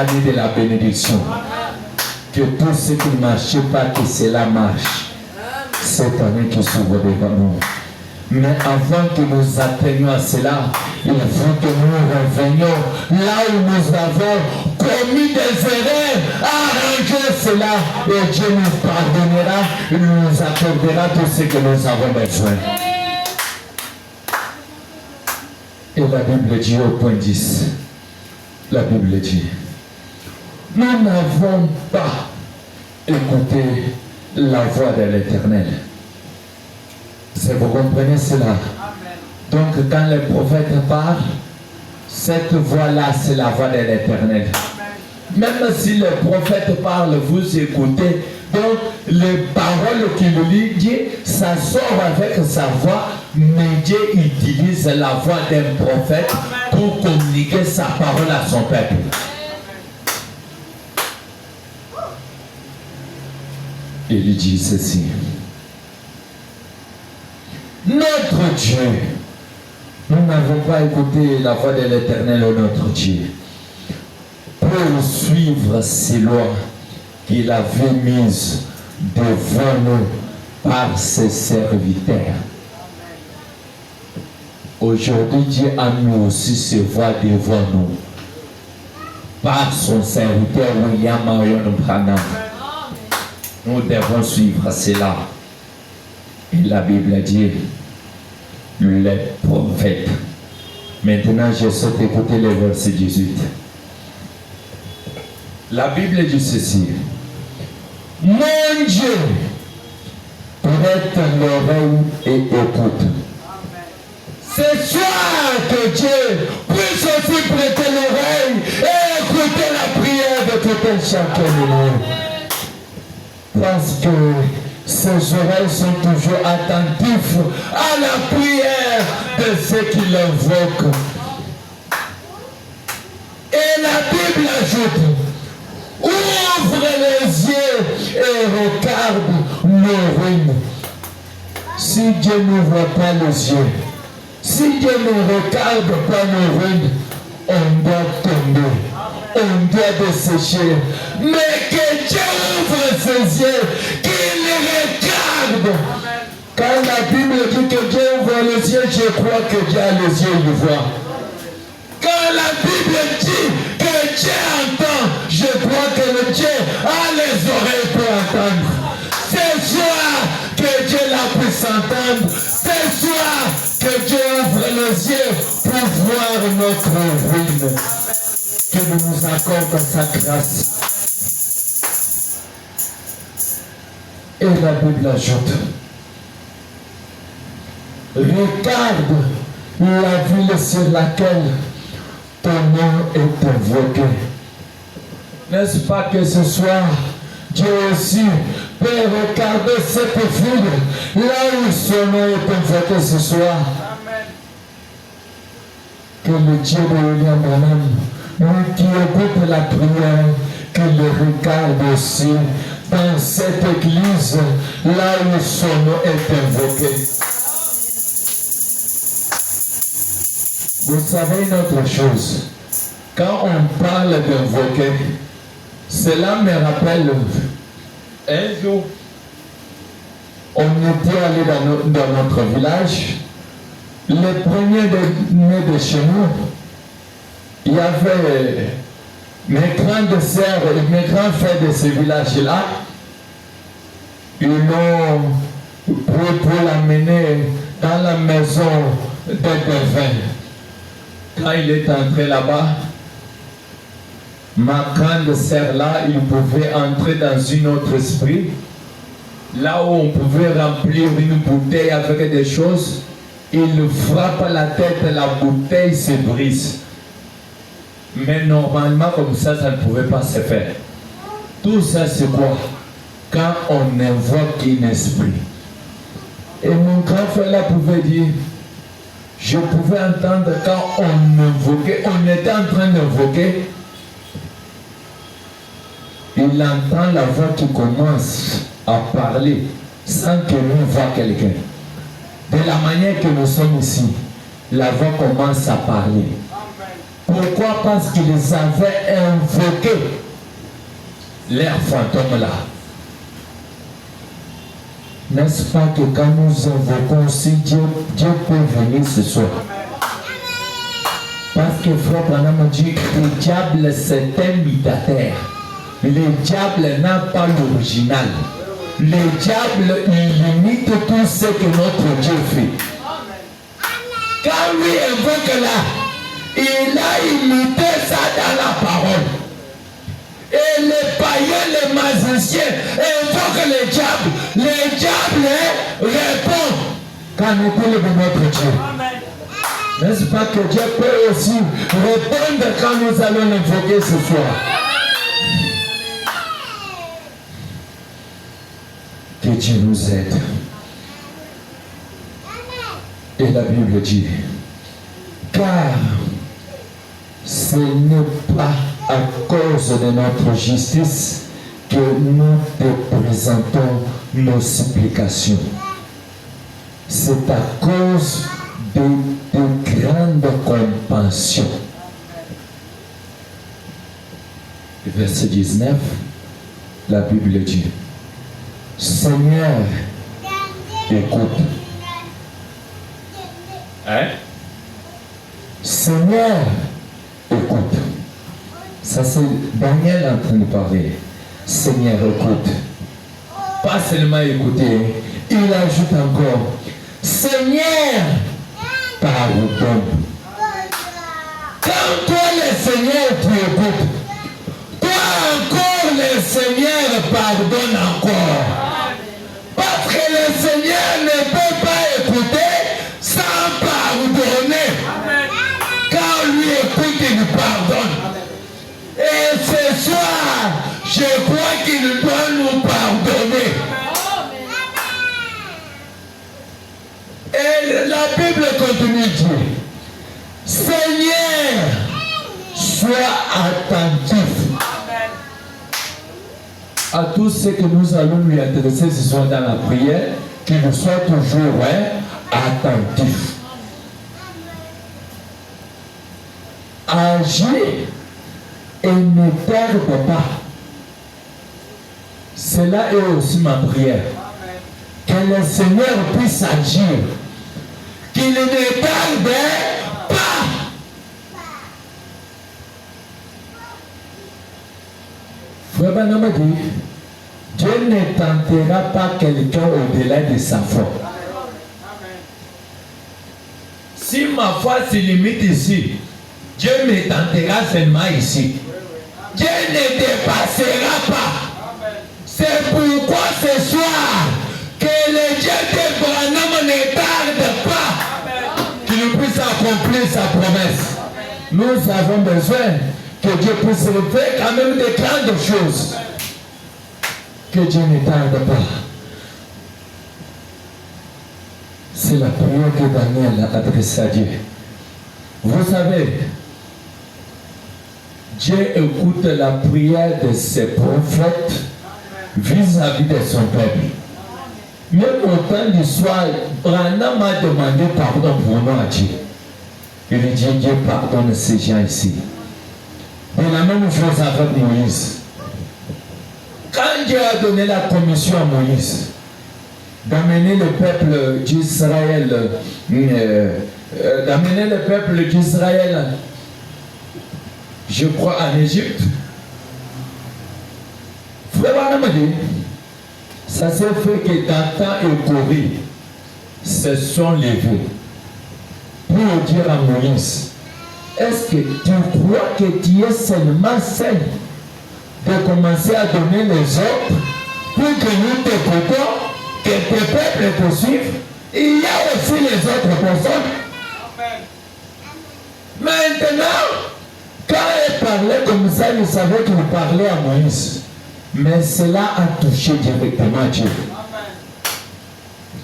Année de la bénédiction. Que tout ce qui ne marche pas, que cela marche. Cette année qui s'ouvre devant nous. Mais avant que nous atteignions à cela, il faut que nous revenions là où nous avons commis des erreurs, arranger cela et Dieu nous pardonnera, il nous accordera tout ce que nous avons besoin. Et la Bible dit au point 10, la Bible dit, nous n'avons pas écouté la voix de l'Éternel. Vous comprenez cela? Donc quand les prophètes parlent, cette voix-là, c'est la voix de l'Éternel. Même si les prophètes parlent, vous écoutez. Donc les paroles qu'il dit, ça sort avec sa voix, mais Dieu utilise la voix d'un prophète pour communiquer sa parole à son peuple. Il dit ceci. Notre Dieu, nous n'avons pas écouté la voix de l'Éternel, notre Dieu, pour suivre ces lois qu'il avait mises devant nous par ses serviteurs. Aujourd'hui, Dieu a mis aussi ses voix devant nous par son serviteur William Marion Branham. Nous devons suivre cela. Et la Bible dit, les prophètes. Maintenant, je souhaite écouter le verset 18. La Bible dit ceci. Mon Dieu, prête l'oreille et écoute. C'est soir que Dieu puisse aussi prêter l'oreille et écouter la prière de tout un chacun de nous. Parce que ses oreilles sont toujours attentives à la prière de ceux qui l'invoquent. Et la Bible ajoute, ouvre les yeux et regarde nos ruines. Si Dieu n'ouvre pas les yeux, si Dieu ne regarde pas nos ruines, on doit tomber, on doit dessécher. Mais que Dieu ouvre ses yeux, qu'il regarde. Quand la Bible dit que Dieu ouvre les yeux, je crois que Dieu a les yeux, il voit. Quand la Bible dit que Dieu entend, je crois que le Dieu a les oreilles pour entendre. C'est soir que Dieu la puisse entendre. C'est soir que Dieu ouvre les yeux pour voir notre ruine. Que nous accorde sa grâce. Et la Bible ajoute, regarde la ville sur laquelle ton nom est invoqué. N'est-ce pas que ce soir, Dieu aussi peut regarder cette ville là où son nom est invoqué ce soir. Amen. Que le Dieu de William Branham, lui qui écoute la prière, qu'il le regarde aussi dans cette église là où son nom est invoqué. Vous savez une autre chose, quand on parle d'invoquer, cela me rappelle un jour, on était allé dans notre village, les premiers nés de chez nous, il y avait mes grandes sœurs et mes grands frères de ce village-là, ils l'ont pour l'amener dans la maison de Devin. Quand il est entré là-bas, ma grande sœur là, il pouvait entrer dans une autre esprit, là où on pouvait remplir une bouteille avec des choses, il frappe la tête, la bouteille se brise. Mais normalement, comme ça ne pouvait pas se faire. Tout ça, c'est quoi? Quand on invoque un esprit. Et mon grand frère là pouvait dire, je pouvais entendre quand on invoquait, on était en train d'invoquer, il entend la voix qui commence à parler sans que nous voyons quelqu'un. De la manière que nous sommes ici, la voix commence à parler. Pour Pourquoi? Parce qu'ils avaient invoqué leur fantôme là. N'est-ce pas que quand nous invoquons aussi Dieu peut venir ce soir? Parce que frère Branham dit que le diable c'est imitateur. Le diable n'a pas l'original. Le diable il imite tout ce que notre Dieu fait. Quand lui invoque là, il a imité ça dans la parole. Et les païens, les magiciens invoquent le diable. Le diable répond. Qu'en est-il de notre Dieu? N'est-ce pas que Dieu peut aussi répondre quand nous allons l'invoquer ce soir? Que Dieu nous aide. Et la Bible dit, car ce n'est pas à cause de notre justice que nous te présentons nos supplications. C'est à cause de grande compassion. Verset 19, la Bible dit, Seigneur, écoute. Hein? Seigneur, écoute. Ça c'est Daniel en train de parler. Seigneur, écoute. Pas seulement écouter, il ajoute encore, Seigneur, pardonne. Quand toi le Seigneur tu écoutes, toi encore le Seigneur pardonne encore. Parce que le Seigneur ne peut pas écouter sans pardonner. Quand lui écoute, il pardonne. Et ce soir, je crois qu'il doit nous pardonner. Et la Bible continue de dire, Seigneur, sois attentif à tout ce que nous allons lui adresser ce soir dans la prière, qu'il soit toujours attentif. Agir et ne tarde pas. Cela est aussi ma prière. Que le Seigneur puisse agir. Qu'il ne tarde pas. Frère Branham dit, Dieu ne tentera pas quelqu'un au-delà de sa foi. Si ma foi se limite ici, Dieu me tentera seulement ici. Dieu ne dépassera pas. C'est pourquoi ce soir, que le Dieu de Branham ne tarde pas, qu'il puisse accomplir sa promesse. Nous avons besoin que Dieu puisse faire quand même des grandes choses. Que Dieu ne tarde pas. C'est la prière que Daniel a adressée à Dieu. Vous savez, Dieu écoute la prière de ses prophètes vis-à-vis de son peuple. Même au temps du soir, Branham a demandé pardon pour nous à Dieu. Il dit, Dieu pardonne ces gens ici. Et la même chose avec Moïse. Quand Dieu a donné la commission à Moïse d'amener le peuple d'Israël, je crois en Égypte, Frère Branham dit, ça s'est fait que Dathan et Corée se sont levés pour dire à Moïse, est-ce que tu crois que tu es seulement seul de commencer à donner les ordres pour que nous t'écoutons, que tes peuples te suivent? Il y a aussi les autres personnes. Maintenant, quand il parlait comme ça, il savait qu'il parlait à Moïse. Mais cela a touché directement Dieu.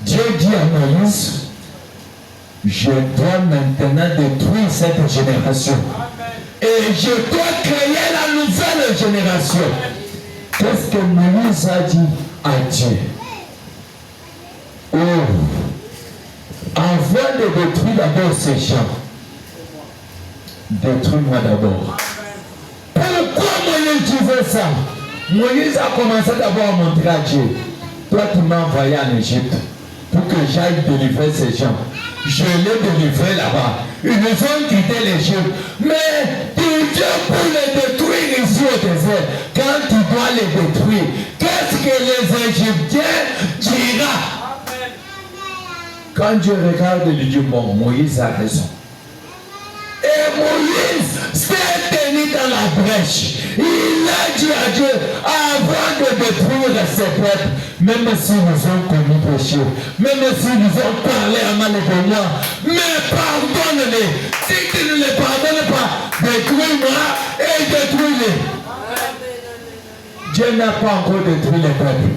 Dieu dit à Moïse, je dois maintenant détruire cette génération. Et je dois créer la nouvelle génération. Qu'est-ce que Moïse a dit à Dieu? Oh, avant de détruire d'abord ces gens, détruis-moi d'abord. Pourquoi Moïse disait ça? Moïse a commencé d'abord à montrer à Dieu, toi tu m'as envoyé en Égypte pour que j'aille délivrer ces gens. Je l'ai délivré là-bas. Ils nous ont quitté l'Égypte. Mais tu viens pour les détruire ici au désert. Quand tu dois les détruire, qu'est-ce que les Égyptiens diront? Quand Dieu regarde, il dit, bon, Moïse a raison. Et Moïse s'est tenu dans la brèche. Il a dit à Dieu, avant de détruire ces peuples, même s'ils nous ont commis péché, même s'ils nous ont parlé à mal de moi, mais pardonne-les. Si tu ne les pardonnes pas, détruis-moi et détruis-les. Dieu n'a pas encore détruit les peuples.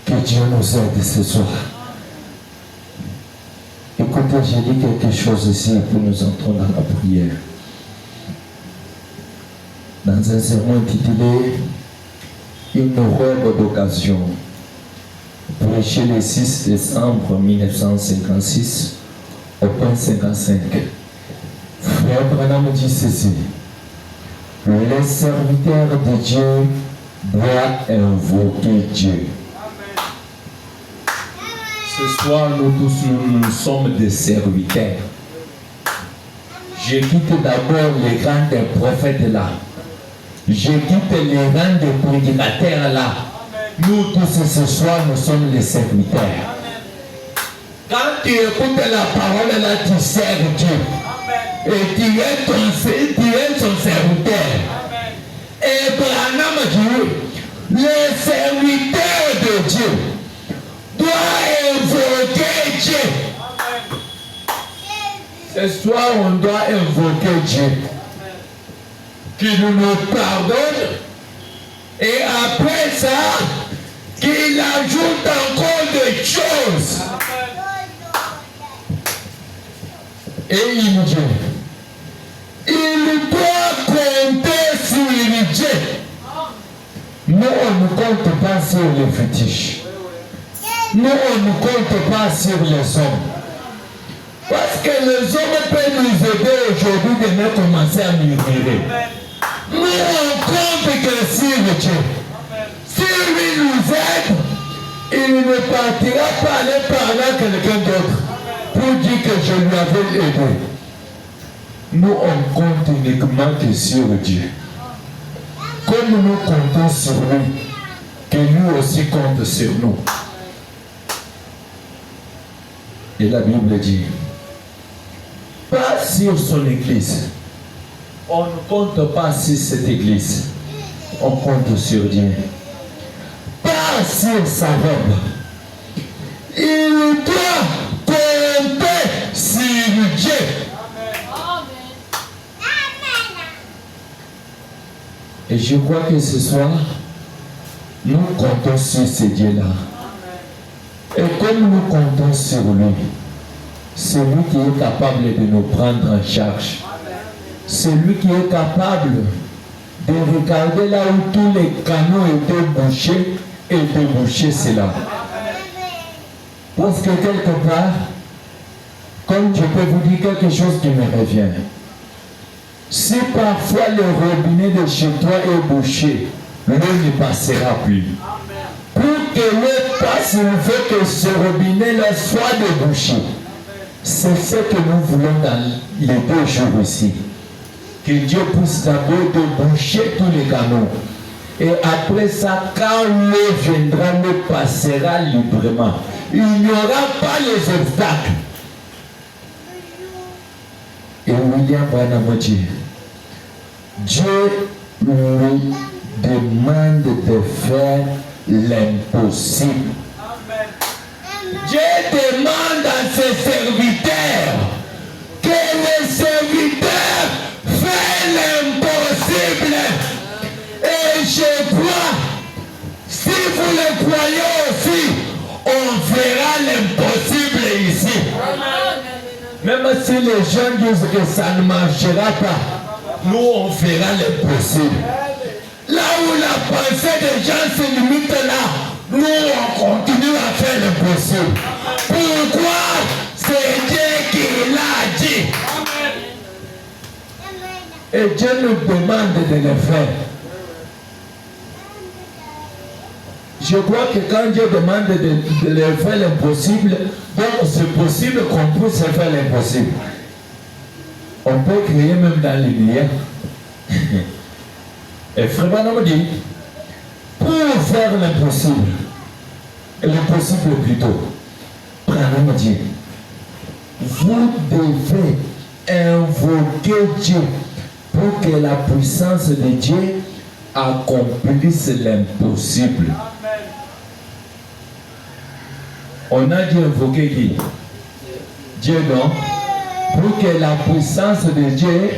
Que Dieu nous aide ce soir. Écoutez, j'ai dit quelque chose ici pour nous entrer dans la prière. Dans un sermon intitulé Une robe d'occasion, prêché le 6 décembre 1956 au point 55. Frère Branham dit ceci: les serviteurs de Dieu doivent invoquer Dieu. Ce soir, nous tous, nous sommes des serviteurs. Je quitte d'abord les rangs des prophètes là. Je quitte les rangs des prédicateurs là. Nous tous, ce soir, nous sommes les serviteurs. Quand tu écoutes la parole là, tu sers Dieu. Et tu es son serviteur. Et Branham dit, les serviteurs de Dieu doit invoquer Dieu. Ce soir, on doit invoquer Dieu. Qu'il nous pardonne. Et après ça, qu'il ajoute encore des choses. Et il dit, il doit compter sur Dieu. Nous, on ne compte pas sur les fétiches. Nous, on ne compte pas sur les hommes. Parce que les hommes peuvent nous aider aujourd'hui de ne commencer à murmurer. Nous, on compte que sur Dieu. Si lui nous aide, il ne partira pas aller parler à quelqu'un d'autre pour dire que je lui avais aidé. Nous, on compte uniquement que sur Dieu. Comme nous comptons sur lui, que lui aussi compte sur nous. Et la Bible dit, pas sur son église. On ne compte pas sur cette église. On compte sur Dieu. Pas sur sa robe. Il doit compter sur Dieu. Et je crois que ce soir, nous comptons sur ce Dieu-là. Et comme nous comptons sur lui, c'est lui qui est capable de nous prendre en charge. C'est lui qui est capable de regarder là où tous les canaux étaient bouchés et de boucher cela. Parce que quelque part, comme je peux vous dire quelque chose qui me revient, si parfois le robinet de chez toi est bouché, l'eau ne passera plus. Pour que l'eau passe, il faut que ce robinet-là soit débouché. C'est ce que nous voulons dans les 2 jours ici. Que Dieu puisse d'abord déboucher tous les canaux. Et après ça, quand l'eau viendra, l'eau passera librement. Il n'y aura pas les obstacles. Et William Branham dit, Dieu lui demande de faire l'impossible. Dieu demande à ses serviteurs que les serviteurs fassent l'impossible. Et je crois, si vous le croyez aussi, on fera l'impossible ici. Même si les gens disent que ça ne marchera pas, nous on fera l'impossible. Là où la pensée des gens se limite là, nous on continue à faire l'impossible. Pourquoi? C'est Dieu qui l'a dit. Et Dieu nous demande de le faire. Je crois que quand Dieu demande de le faire l'impossible, donc c'est possible qu'on puisse faire l'impossible. On peut créer même dans les liens. Et Frère Branham dit, pour faire l'impossible plutôt, Branham dit, vous devez invoquer Dieu pour que la puissance de Dieu accomplisse l'impossible. On a dit invoquer qui? Dieu, non? Pour que la puissance de Dieu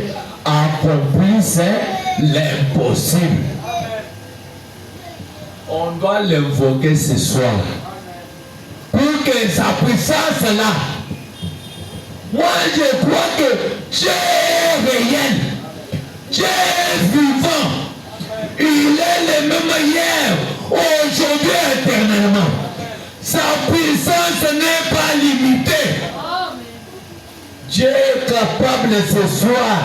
accomplisse l'impossible. On doit l'invoquer ce soir. Pour que sa puissance là. Moi je crois que Dieu est réel. Dieu est vivant. Il est le même hier, aujourd'hui, éternellement. Sa puissance n'est pas limitée. Dieu est capable ce soir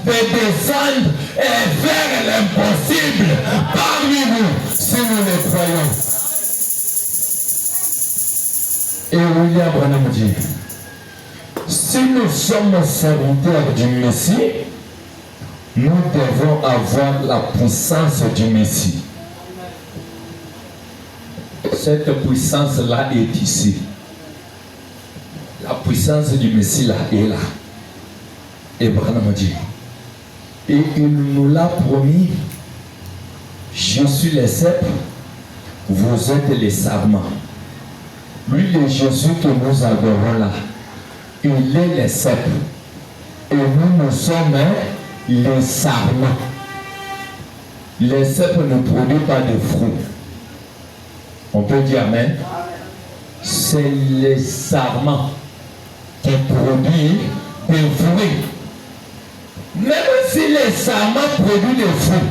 de descendre et faire l'impossible parmi nous, si nous le croyons. Et William Branham dit, si nous sommes serviteurs du Messie, nous devons avoir la puissance du Messie. Cette puissance-là est ici. La puissance du Messie là est là. Et Branham dit, et il nous l'a promis, je suis le cep, vous êtes les sarments. Lui, le Jésus que nous adorons là, il est le cep. Et nous sommes les sarments. Les cep ne produisent pas de fruits. On peut dire amen. C'est les sarments qui produisent des fruits. Même si les sarments produisent des fruits,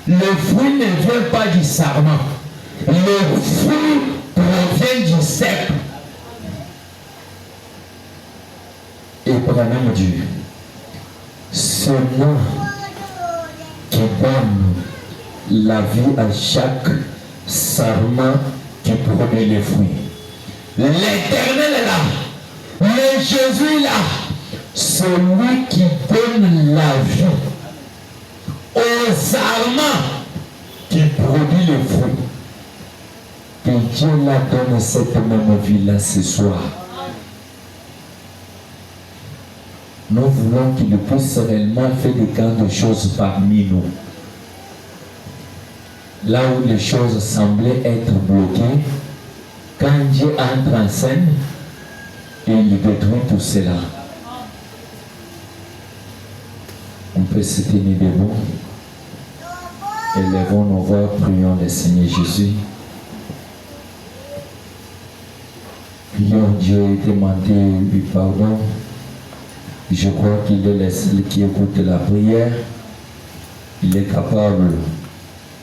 le fruit ne vient pas du sarment. Le fruit provient du cep. Et Branham dit, c'est moi qui donne la vie à chaque sarment qui produit les fruits. L'Éternel est là. Le Jésus est là. Celui qui donne la vie aux sarments qui produit les fruits. Que Dieu la donne cette même vie-là ce soir. Nous voulons qu'il puisse réellement faire des grandes choses parmi nous. Là où les choses semblaient être bloquées, quand Dieu entre en scène, il détruit tout cela. On peut se tenir debout. Élevons nos voix, prions le Seigneur Jésus. Prions Dieu et demandons lui pardon. Je crois qu'il est le seul qui écoute la prière. Il est capable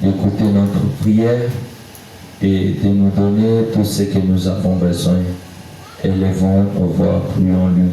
d'écouter notre prière et de nous donner tout ce que nous avons besoin. Élevons nos voix, prions-lui.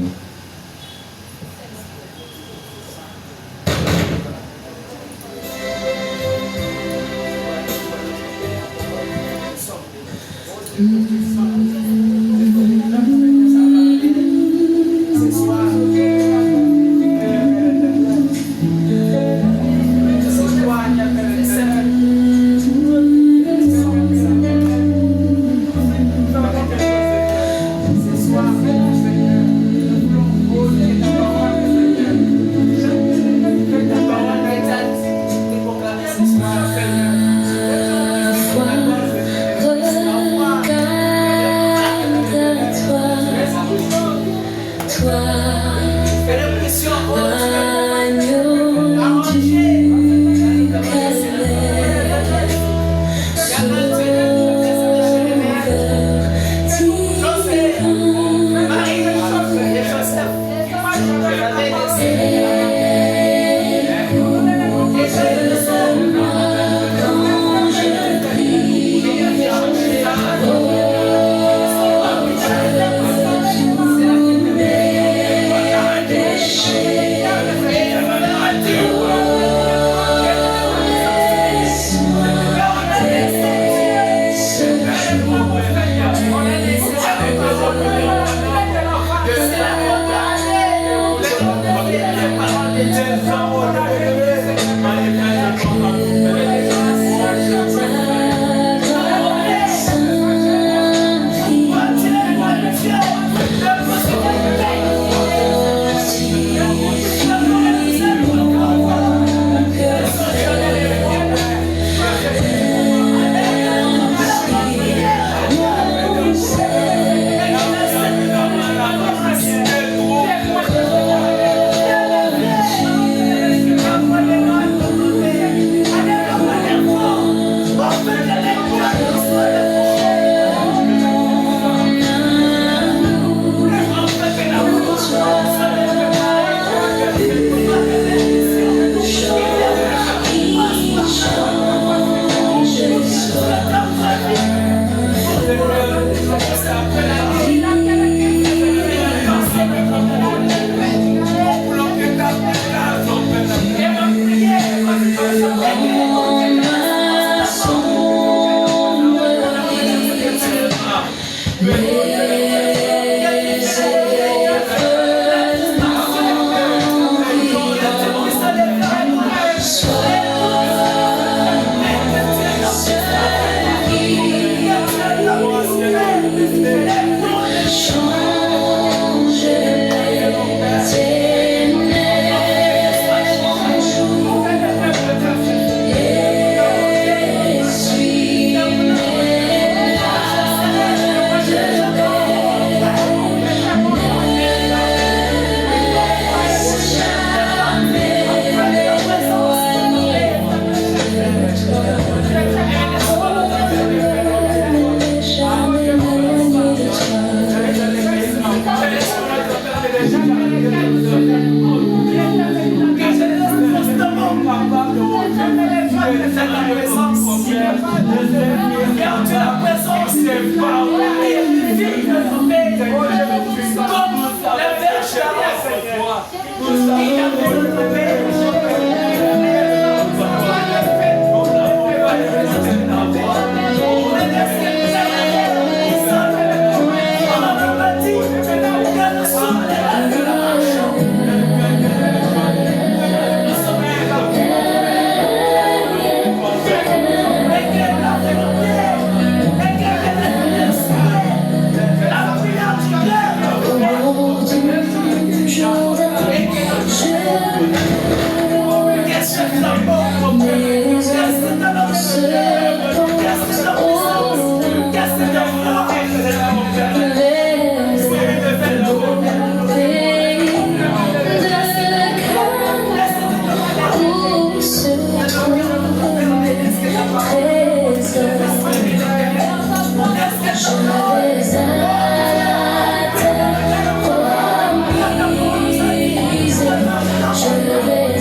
Je vais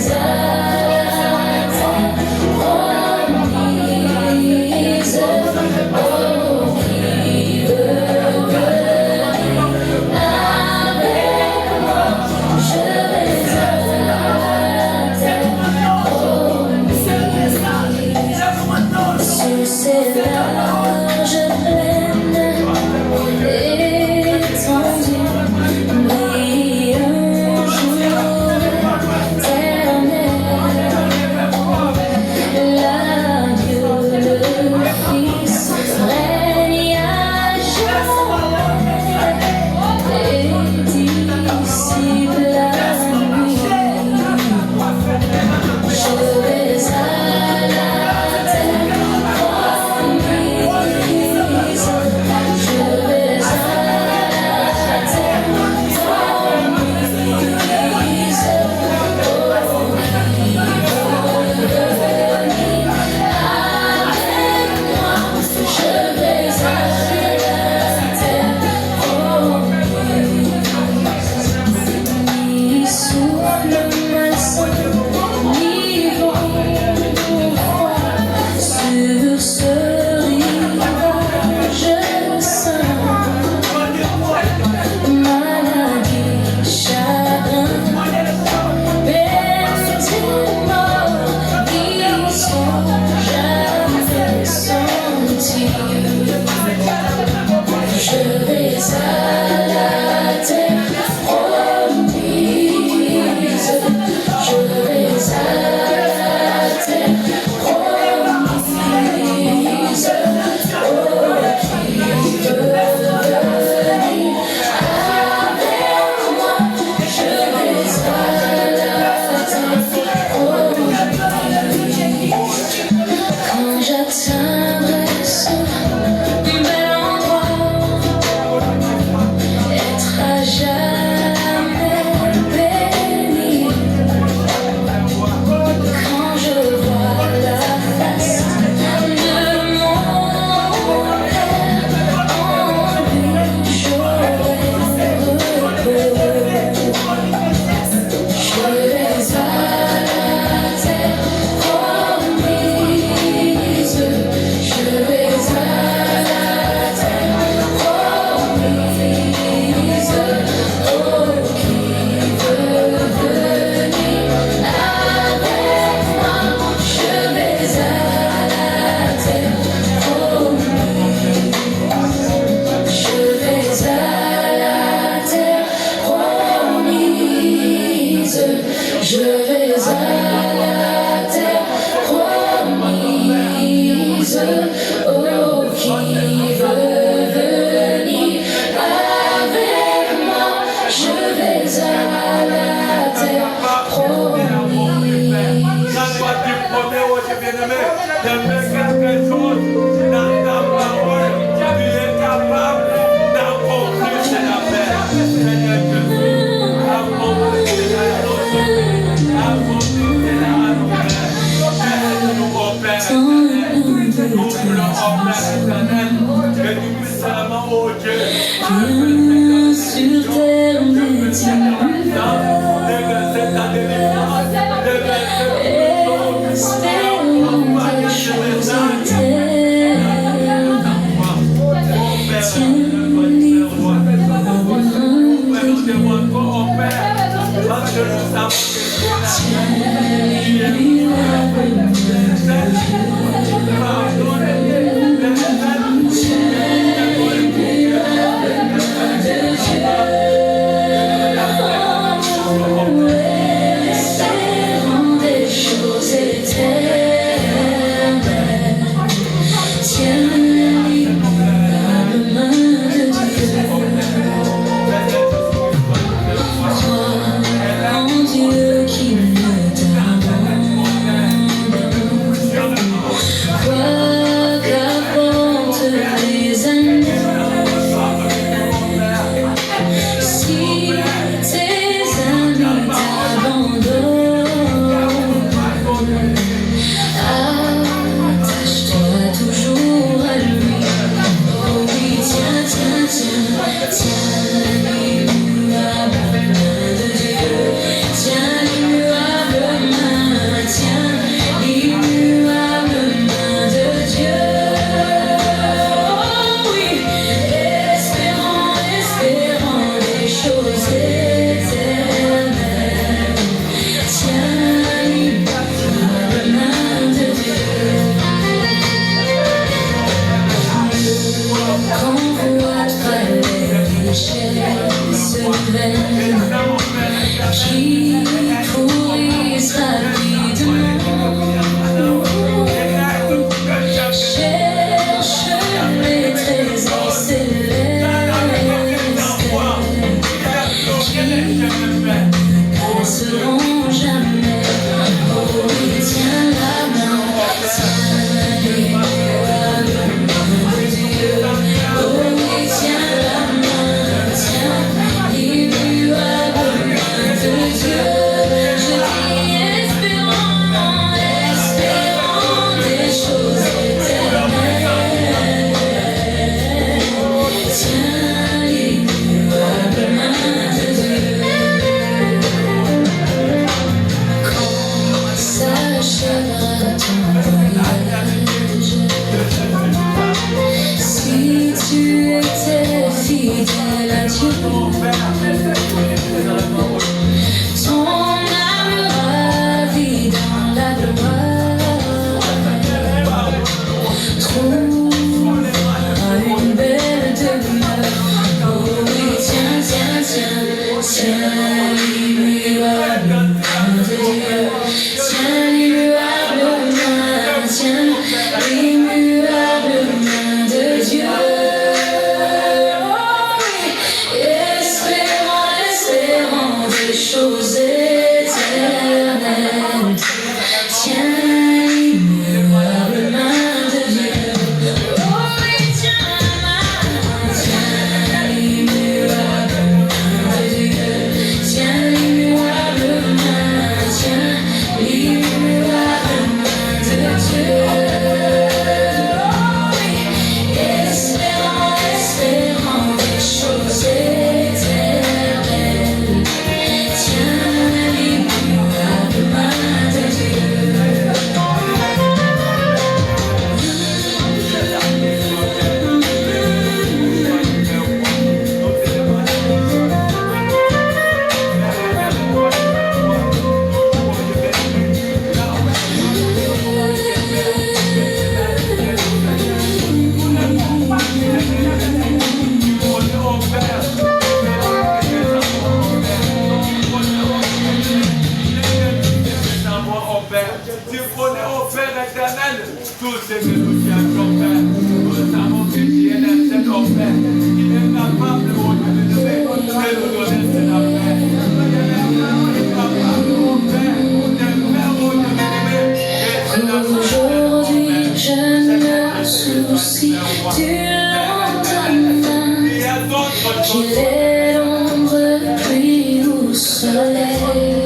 Je vais à la terre promise. Oh, qui veut venir avec moi? Je vais à la terre promise. Rien sur terre n'est espérons des choses éternelles. Tout ce que nous qui avons fait, nous savons que tu es notre Père. Il est capable, mon Dieu, de nous donner cette affaire. Aujourd'hui, je me soucie du lendemain, qu'il est l'ombre, pluie ou soleil.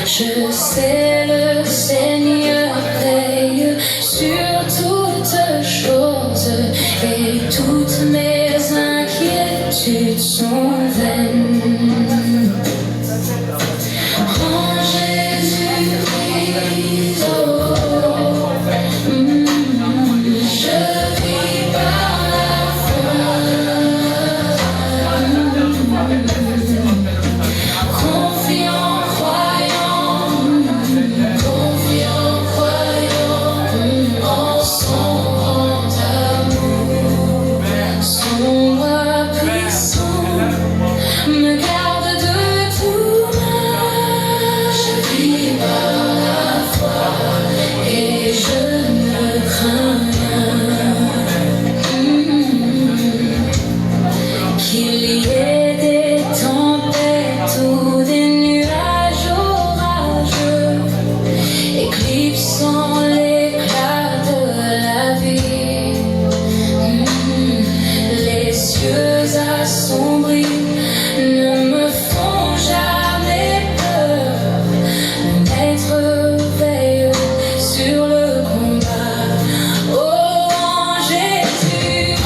Je sais le Seigneur veille sur toutes choses et toutes mes inquiétudes sont vaines. En Jésus-Christ, oh, je vis par la foi. Confiant, croyant en son grand amour, son bras puissant me garde de tout mal. Je vis par la foi et je ne crains rien. Qu'il y ait des tempêtes ou des nuages orageux, éclipsant l'éclat de la vie. Les cieux assombris ne me font jamais peur. Le maître veille sur le combat. Oh, en Jésus-Christ,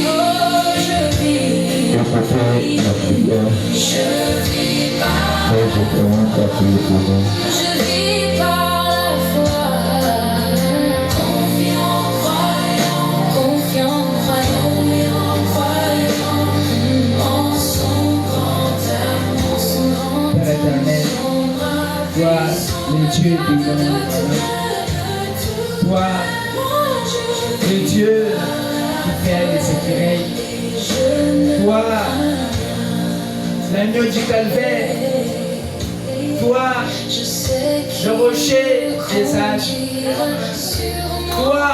oh, je vis. Je vis par la foi, confiant, croyant en son grand amour, son grand Père éternel, toi, le Dieu divin, toi, le Dieu qui fait les écureuils, toi, l'agneau du calvaire, toi, le rocher des âges, toi,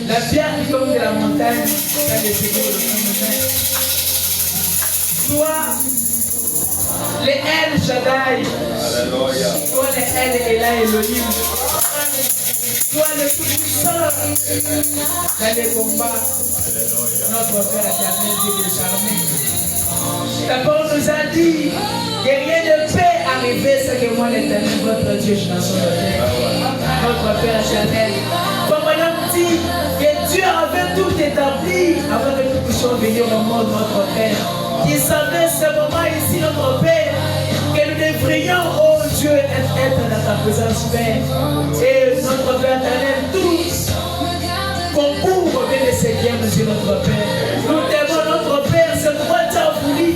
la pierre qui tombe de la montagne, dans les égouts de son toi, les El Shaddai, toi, les El Ela Elohim, toi, le tout-puissant, dans les combats, notre Père éternel, Dieu décharné. Ta parole nous a dit que rien ne peut arriver sans que moi, l'éternel, votre Dieu, je n'en sois pas. Notre Père éternel, Papa dit que Dieu avait tout établi avant que nous puissions venir au monde, notre Père. Il savait ce moment ici, notre Père, que nous devrions, oh Dieu, être dans ta présence, Père. Et notre Père éternel, tous concours bien de Seigneur, Monsieur notre Père. Nous t'aimons, notre Père, c'est pourquoi tu as voulu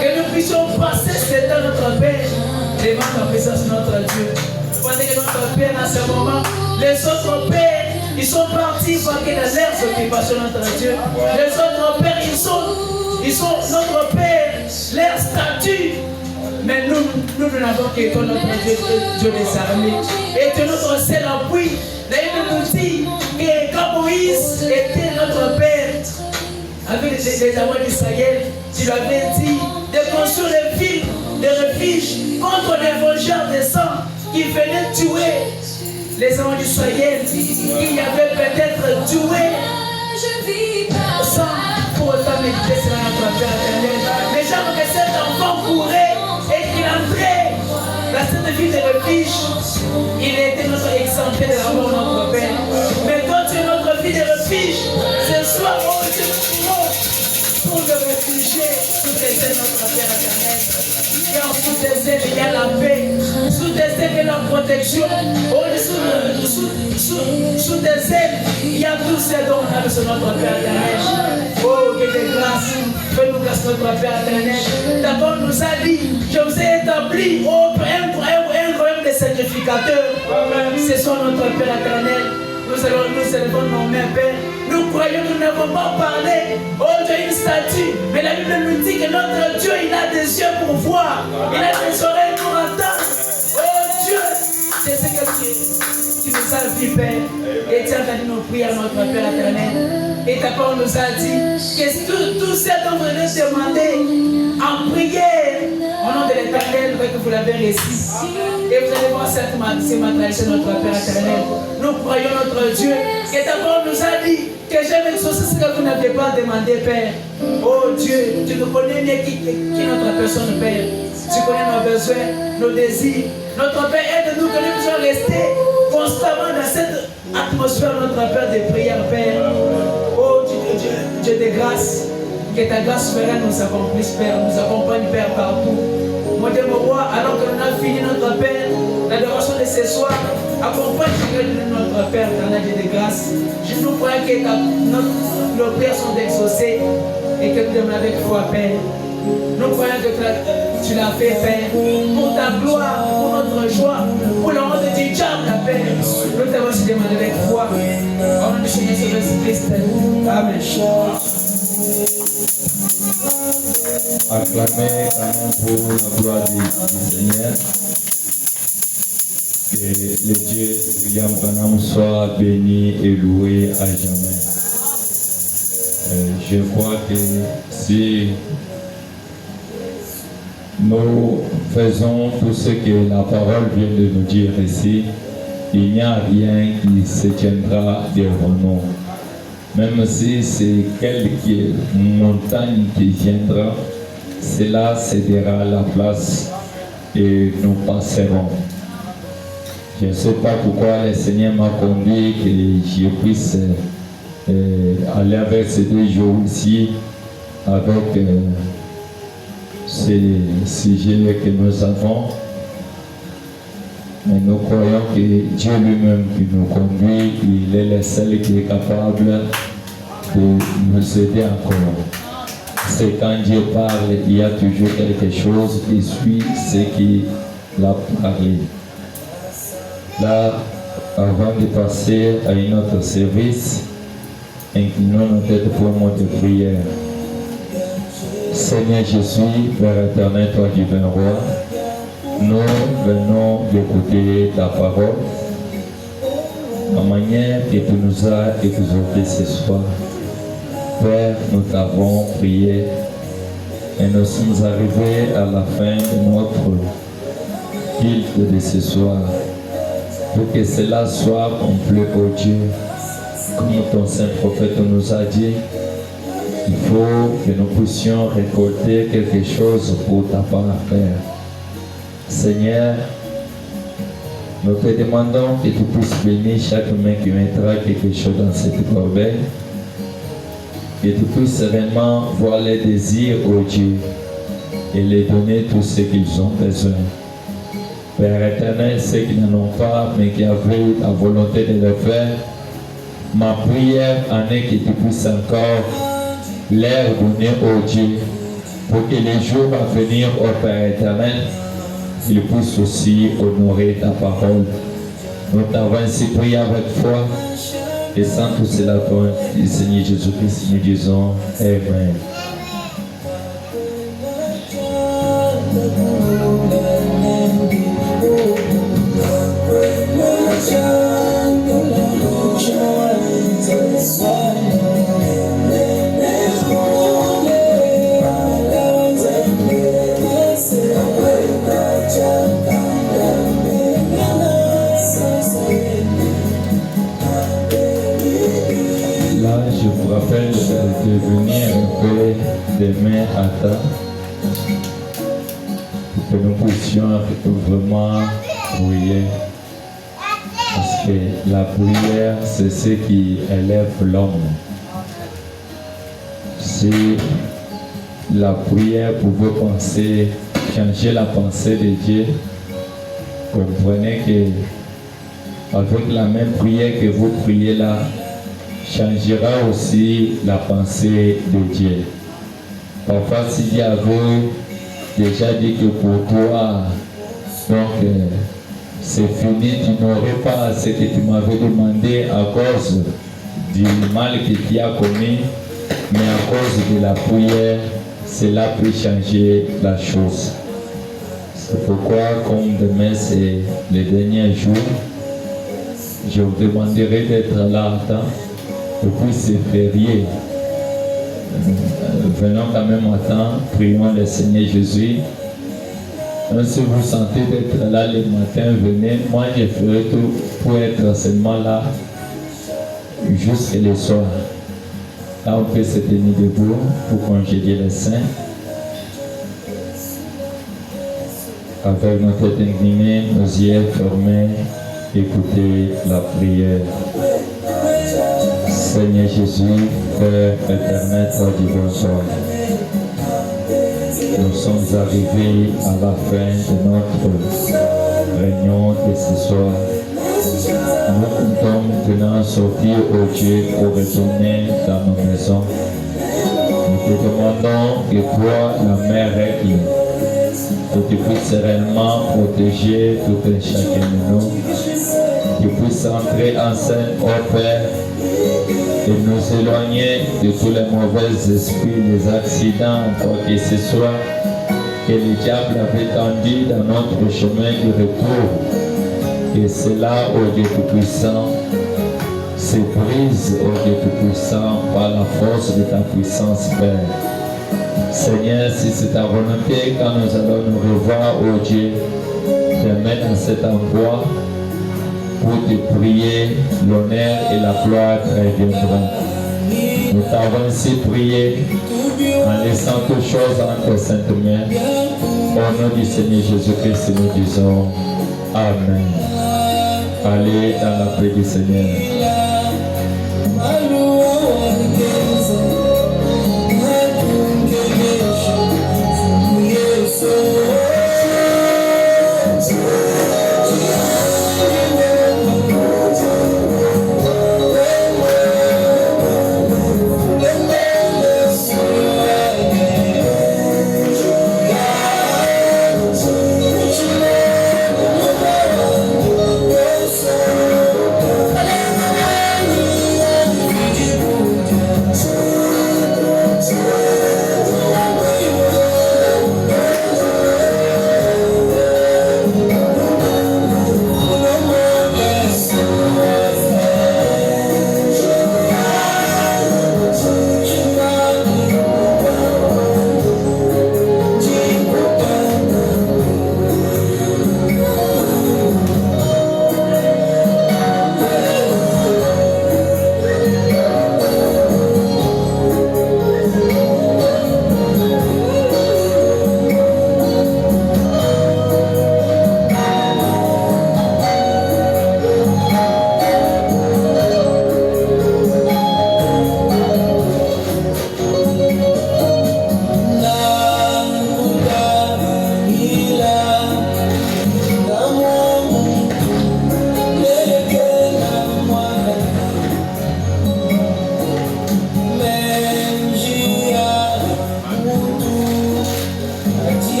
que nous puissions passer ce temps, notre Père, devant ta présence, notre Dieu. Parce que notre Père, à ce moment, les autres pères, ils sont partis vaquer dans leurs occupations, notre Dieu. Les autres pères, ils sont notre Père, leur statut. Mais nous n'avons que toi, notre Dieu, Dieu des armées. Et tu es notre seul appui. D'ailleurs, nous dit que quand Moïse était notre Père, avec les amours d'Israël, tu lui avais dit de construire des villes, des refuges contre les vengeurs des sangs qui venaient tuer les amours d'Israël, qui avaient peut-être tué sans pour autant méditer sur notre Père éternel. Mais j'aime que cet enfant courait et qu'il entrait dans cette ville de refuge. Il était notre exemplaire de l'amour, notre Père. Mais toi, tu es notre ville de refuge. Ce soir, oh Dieu, pour nous réfugier sous tes ailes, notre Père éternel. Car sous tes ailes, il y a la paix. Sous tes ailes, il y a la protection. Oh, sous tes ailes, il y a tous ces dons sur notre Père éternel. Oh, que de grâce. Fais-nous grâce, notre Père éternel. D'abord, nous a dit, je vous ai établi un royaume de sacrificateurs. Ce sont notre Père éternel. Nous élevons nos mains, Père. Nous croyons que nous n'avons pas parlé. Oh Dieu, une statue. Mais la Bible nous dit que notre Dieu, il a des yeux pour voir. Il a des oreilles pour entendre. Oh Dieu, sa vie, Père. Et tu as entendu nos prières, notre Père éternel. Et ta parole nous a dit que tout ce dont vous venez demander en prière, au nom de l'éternel, que vous l'avez réussi. Et vous allez voir cette matérialité, notre Père éternel. Nous croyons notre Dieu. Et ta parole nous a dit que j'aime exaucer ce que vous n'avez pas demandé, Père. Oh Dieu, tu nous connais mieux qui notre personne, Père. Tu connais nos besoins, nos désirs. Notre Père, aide-nous que nous puissions rester constamment dans cette atmosphère, notre Père, de prière, Père. Oh Dieu de grâce, que ta grâce, Père, nous accomplisse, Père, nous accompagne, Père, partout. Mon Dieu, mon roi, alors que nous avons fini notre Père, l'adoration de ce soir, accompagne chacun de notre Père, éternel Dieu de grâce. Je nous crois que nos prières sont exaucées et que nous demandons avec foi, Père. Nous croyons que tu l'as fait, Père, pour ta gloire, pour notre joie, pour le nom de Dieu, la Père. Nous t'avons aussi demandé avec foi. Au nom du Seigneur Jésus-Christ. Amen. Acclamez quand même pour la gloire du Seigneur. Que le Dieu de William Branham soit béni et loué à jamais. Je crois que si nous faisons tout ce que la parole vient de nous dire ici, il n'y a rien qui se tiendra devant nous. Même si c'est quelque montagne qui viendra, cela cédera la place et nous passerons. Je ne sais pas pourquoi le Seigneur m'a conduit que je puisse aller avec ces 2 jours ici avec ces sujets que nous avons. Mais nous croyons que Dieu lui-même qui nous conduit, il est le seul qui est capable de nous aider encore. C'est quand Dieu parle, il y a toujours quelque chose qui suit ce qu'il a parlé. Là, avant de passer à un autre service, inclinons nos têtes pour un mot de prière. Seigneur Jésus, Père éternel, toi divin roi, nous venons d'écouter ta parole, la manière que tu nous as exhortés ce soir. Père, nous t'avons prié et nous sommes arrivés à la fin de notre culte de ce soir. Pour que cela soit complet, oh Dieu, comme ton saint prophète nous a dit, il faut que nous puissions récolter quelque chose pour ta part, Père. Seigneur, nous te demandons que tu puisses bénir chaque main qui mettra quelque chose dans cette corbeille, que tu puisses sereinement voir les désirs, oh Dieu, et les donner tout ce qu'ils ont besoin. Père éternel, ceux qui n'en ont pas, mais qui avaient la volonté de le faire, ma prière en est que tu puisses encore leur donner, oh Dieu, pour que les jours à venir, oh Père éternel, ils puissent aussi honorer ta parole. Nous t'avons ainsi prié avec foi, et sans tout cela, toi, Seigneur Jésus-Christ, nous disons Amen. De venir un peu demain à temps pour que nous puissions vraiment prier, parce que la prière c'est ce qui élève l'homme. Si la prière pouvait changer la pensée de Dieu, comprenez que avec la même prière que vous priez là, changera aussi la pensée de Dieu. Parfois, si Dieu avait déjà dit que pour toi, donc c'est fini, tu n'aurais pas ce que tu m'avais demandé à cause du mal que tu as commis, mais à cause de la prière, cela peut changer la chose. C'est pourquoi, comme demain c'est le dernier jour, Je vous demanderai d'être là à temps. Et puis c'est férié. Venons quand même à temps, prions le Seigneur Jésus. Même si vous sentez d'être là le matin, venez. Moi, je ferai tout pour être seulement là jusqu'à le soir. Là, on peut se tenir debout pour congédier les saints. Avec notre tête inclinée, nos yeux fermés, écoutez la prière. Seigneur Jésus, Père éternel, toi du bonsoir. Nous sommes arrivés à la fin de notre réunion de ce soir. Nous comptons maintenant sortir au Dieu pour retourner dans nos maisons. Nous te demandons que toi, la mère règle, que tu puisses sereinement protéger tout un chacun de nous, que tu puisses entrer en scène, ô Père, et nous éloigner de tous les mauvais esprits, les accidents, quoi que ce soit, que le diable avait tendu dans notre chemin du retour. Et cela, ô Dieu Tout-Puissant, se brise, ô Dieu Tout-Puissant, par la force de ta puissance, Père. Seigneur, si c'est ta volonté, quand nous allons nous revoir, ô Dieu, demain dans cet endroit, pour te prier, l'honneur et la gloire te reviendront. Nous t'avons ainsi prié en laissant toutes choses entre tes saintes mains. Au nom du Seigneur Jésus-Christ, nous disons Amen. Allez dans la paix du Seigneur.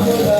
Dia